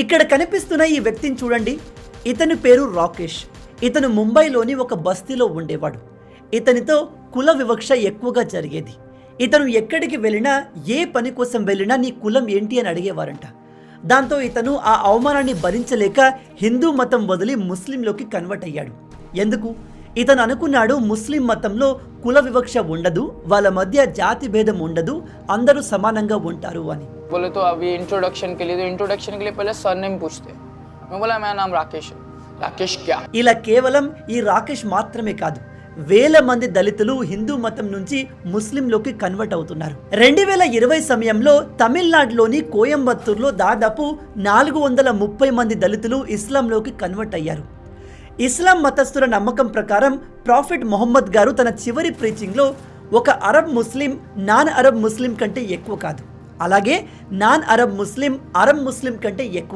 ఇక్కడ కనిపిస్తున్న ఈ వ్యక్తిని చూడండి. ఇతని పేరు రాకేష్. ఇతను ముంబైలోని ఒక బస్తీలో ఉండేవాడు. ఇతనితో కుల వివక్ష ఎక్కువగా జరిగేది. ఇతను ఎక్కడికి వెళ్ళినా, ఏ పని కోసం వెళ్ళినా నీ కులం ఏంటి అని అడిగేవారంట. దాంతో ఇతను ఆ అవమానాన్ని భరించలేక హిందూ మతం వదిలి ముస్లింలోకి కన్వర్ట్ అయ్యాడు. ఎందుకు? ఇతను అనుకున్నాడు ముస్లిం మతంలో కుల వివక్ష ఉండదు, వాళ్ళ మధ్య జాతి భేదం ఉండదు, అందరూ సమానంగా ఉంటారు అని. बोले तो अभी इंट्रोडक्शन के लिए पहले सरनेम पूछते। मैं बोला मेरा नाम राकेश है। राकेश क्या? ఇలా కేవలం ఈ రాకేష్ మాత్రమే కాదు, వేల మంది దళితులు హిందూ మతం నుంచి ముస్లింలోకి కన్వర్ట్ అవుతున్నారు. 2020 సమయంలో తమిళనాడులోని కోయంబత్తూరులో దాదాపు 430 మంది దళితులు ఇస్లాంలోకి కన్వర్ట్ అయ్యారు. ఇస్లాం మతస్థుల నమ్మకం ప్రకారం ప్రాఫెట్ మొహమ్మద్ గారు తన చివరి ప్రీచింగ్లో ఒక అరబ్ ముస్లిం నాన్ అరబ్ ముస్లిం కంటే ఎక్కువ కాదు, అలాగే నాన్ అరబ్ ముస్లిం కంటే ఎక్కువ